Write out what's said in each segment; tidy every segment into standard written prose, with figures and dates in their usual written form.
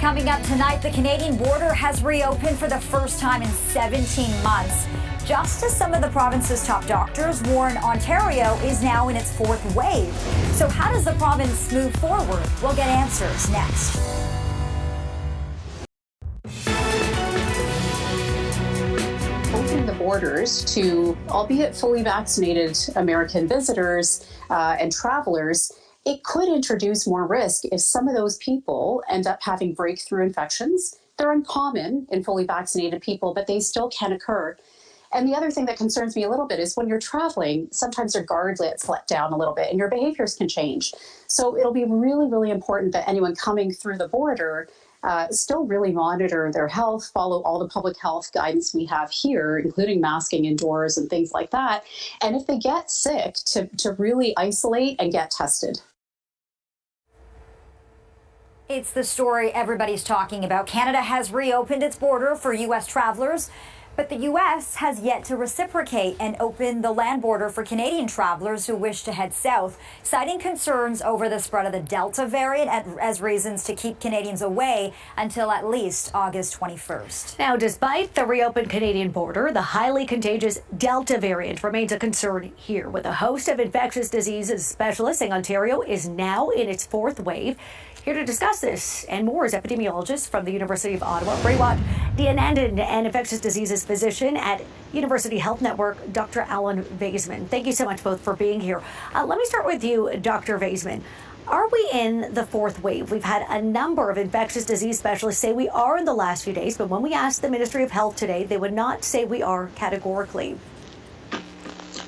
Coming up tonight, the Canadian border has reopened for the first time in 17 months. Just as some of the province's top doctors warn Ontario is now in its fourth wave. So how does the province move forward? We'll get answers next. Opening the borders to, albeit fully vaccinated American visitors and travelers, it could introduce more risk if some of those people end up having breakthrough infections. They're uncommon in fully vaccinated people, but they still can occur. And the other thing that concerns me a little bit is when you're traveling, sometimes your guard gets let down a little bit and your behaviors can change. So it'll be really, really important that anyone coming through the border still really monitor their health, follow all the public health guidance we have here, including masking indoors and things like that. And if they get sick, to really isolate and get tested. It's the story everybody's talking about. Canada has reopened its border for U.S. travelers, but the U.S. has yet to reciprocate and open the land border for Canadian travelers who wish to head south, citing concerns over the spread of the Delta variant as reasons to keep Canadians away until at least August 21st. Now, despite the reopened Canadian border, the highly contagious Delta variant remains a concern here, with a host of infectious diseases specialists saying Ontario is now in its fourth wave. Here to discuss this and more is epidemiologist from the University of Ottawa, Raywat Deonandan, and infectious diseases physician at University Health Network, Dr. Alon Vaisman. Thank you so much both for being here. Let me start with you, Dr. Vaisman. Are we in the fourth wave? We've had a number of infectious disease specialists say we are in the last few days, but when we asked the Ministry of Health today, they would not say we are categorically.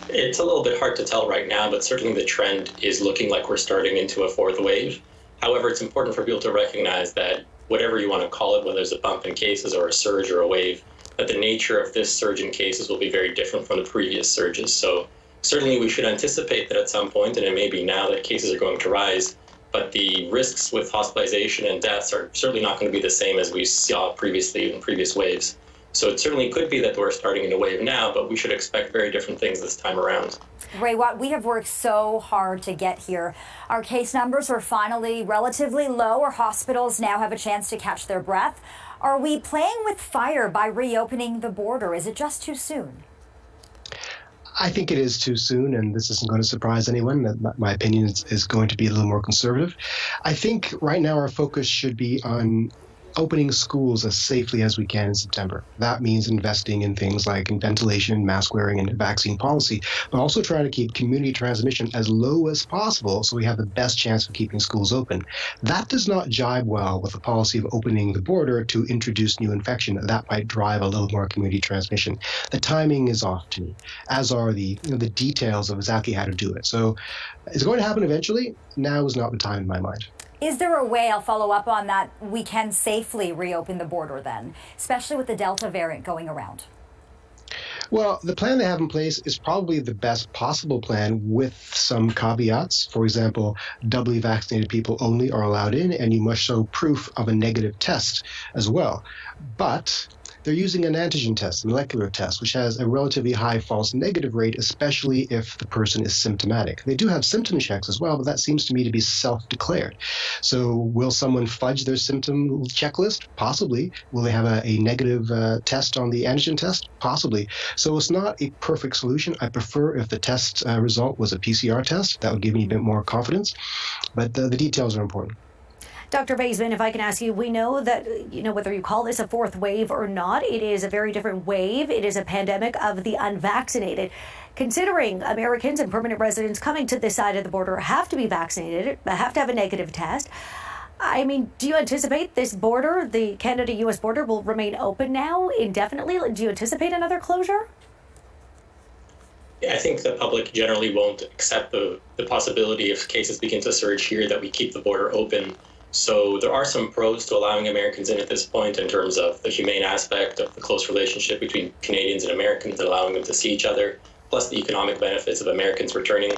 It's a little bit hard to tell right now, but certainly the trend is looking like we're starting into a fourth wave. However, it's important for people to recognize that whatever you want to call it, whether it's a bump in cases or a surge or a wave, that the nature of this surge in cases will be very different from the previous surges. So certainly we should anticipate that at some point, and it may be now, that cases are going to rise, but the risks with hospitalization and deaths are certainly not going to be the same as we saw previously in previous waves. So it certainly could be that we're starting in a wave now, but we should expect very different things this time around. Raywat, we have worked so hard to get here. Our case numbers are finally relatively low. Our hospitals now have a chance to catch their breath. Are we playing with fire by reopening the border? Is it just too soon? I think it is too soon, and this isn't going to surprise anyone. My opinion is going to be a little more conservative. I think right now our focus should be on opening schools as safely as we can in September. That means investing in things like ventilation, mask wearing, and vaccine policy, but also trying to keep community transmission as low as possible so we have the best chance of keeping schools open. That does not jibe well with the policy of opening the border to introduce new infection. That might drive a little more community transmission. The timing is off to me, as are the details of exactly how to do it. So it's going to happen eventually. Now is not the time in my mind. Is there a way, I'll follow up on that, we can safely reopen the border then, especially with the Delta variant going around? Well, the plan they have in place is probably the best possible plan with some caveats. For example, doubly vaccinated people only are allowed in, and you must show proof of a negative test as well. But they're using an antigen test, a molecular test, which has a relatively high false negative rate, especially if the person is symptomatic. They do have symptom checks as well, but that seems to me to be self-declared. So will someone fudge their symptom checklist? Possibly. Will they have a negative test on the antigen test? Possibly. So it's not a perfect solution. I prefer if the test result was a PCR test. That would give me a bit more confidence. But the details are important. Dr. Vaisman, if I can ask you, we know that, whether you call this a fourth wave or not, it is a very different wave. It is a pandemic of the unvaccinated. Considering Americans and permanent residents coming to this side of the border have to be vaccinated, have to have a negative test. I mean, do you anticipate this border, the Canada-U.S. border, will remain open now indefinitely? Do you anticipate another closure? I think the public generally won't accept the possibility if cases begin to surge here that we keep the border open. So there are some pros to allowing Americans in at this point in terms of the humane aspect of the close relationship between Canadians and Americans, allowing them to see each other, plus the economic benefits of Americans returning.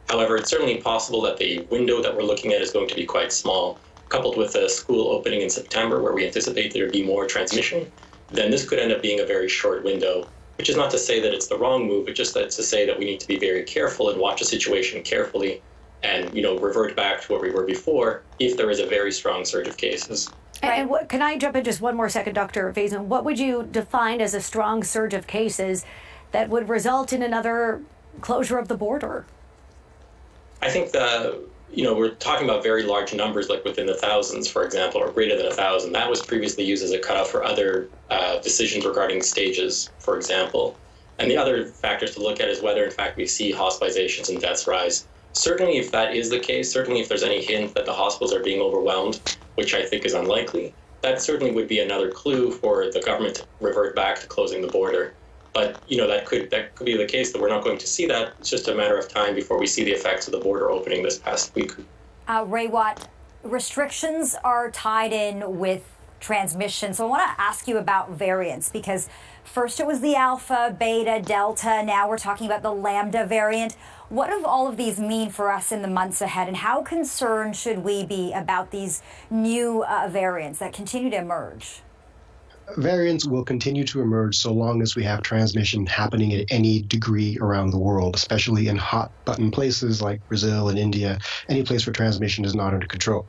However, it's certainly possible that the window that we're looking at is going to be quite small. Coupled with a school opening in September where we anticipate there to be more transmission, then this could end up being a very short window, which is not to say that it's the wrong move, but just that to say that we need to be very careful and watch the situation carefully and, revert back to where we were before if there is a very strong surge of cases. And can I jump in just one more second, Dr. Vaisman? What would you define as a strong surge of cases that would result in another closure of the border? I think we're talking about very large numbers, like within the thousands, for example, or greater than 1,000. That was previously used as a cutoff for other decisions regarding stages, for example. And the other factors to look at is whether, in fact, we see hospitalizations and deaths rise. Certainly, if that is the case, certainly if there's any hint that the hospitals are being overwhelmed, which I think is unlikely, that certainly would be another clue for the government to revert back to closing the border. But, that could be the case, that we're not going to see that. It's just a matter of time before we see the effects of the border opening this past week. Raywat, restrictions are tied in with transmission. So I want to ask you about variants, because first it was the Alpha, Beta, Delta. Now we're talking about the Lambda variant. What do all of these mean for us in the months ahead, and how concerned should we be about these new variants that continue to emerge? Variants will continue to emerge so long as we have transmission happening at any degree around the world, especially in hot button places like Brazil and India, any place where transmission is not under control.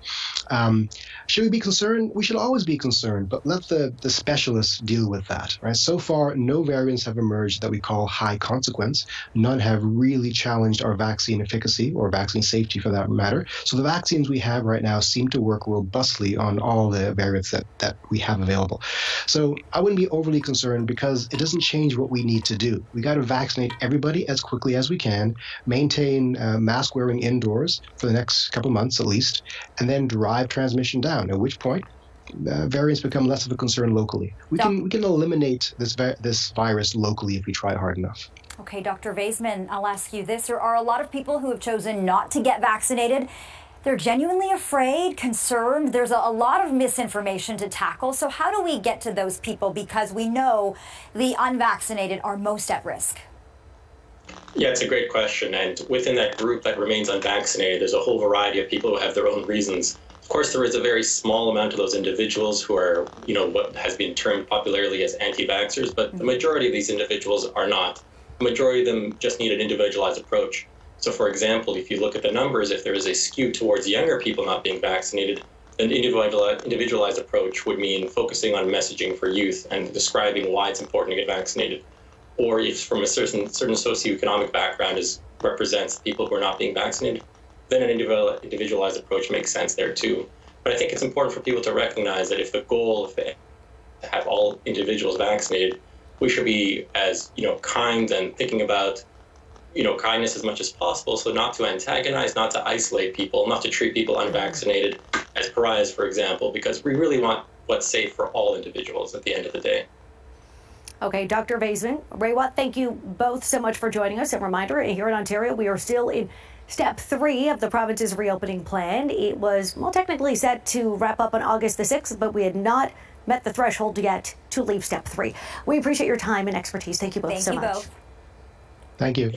Should we be concerned? We should always be concerned, but let the specialists deal with that. Right? So far, no variants have emerged that we call high consequence. None have really challenged our vaccine efficacy or vaccine safety for that matter. So the vaccines we have right now seem to work robustly on all the variants that we have available. So I wouldn't be overly concerned because it doesn't change what we need to do. We got to vaccinate everybody as quickly as we can, maintain mask wearing indoors for the next couple months at least, and then drive transmission down, at which point variants become less of a concern locally. We can eliminate this virus locally if we try hard enough. Okay, Dr. Vaisman, I'll ask you this. There are a lot of people who have chosen not to get vaccinated. They're genuinely afraid, concerned. There's a lot of misinformation to tackle. So how do we get to those people? Because we know the unvaccinated are most at risk. Yeah, it's a great question. And within that group that remains unvaccinated, there's a whole variety of people who have their own reasons. Of course, there is a very small amount of those individuals who are, what has been termed popularly as anti-vaxxers, but the majority of these individuals are not. The majority of them just need an individualized approach. So, for example, if you look at the numbers, if there is a skew towards younger people not being vaccinated, an individualized approach would mean focusing on messaging for youth and describing why it's important to get vaccinated. Or if from a certain socioeconomic background represents people who are not being vaccinated, then an individualized approach makes sense there too. But I think it's important for people to recognize that if the goal is to have all individuals vaccinated, we should be as kind and thinking about kindness as much as possible, so not to antagonize, not to isolate people, not to treat people unvaccinated as pariahs, for example, because we really want what's safe for all individuals at the end of the day. Okay, Dr. Vaisman, Raywat, thank you both so much for joining us. A reminder, here in Ontario, we are still in Step 3 of the province's reopening plan. It was, technically set to wrap up on August the 6th, but we had not met the threshold yet to leave Step 3. We appreciate your time and expertise. Thank you both so much. Thank you both. Thank you.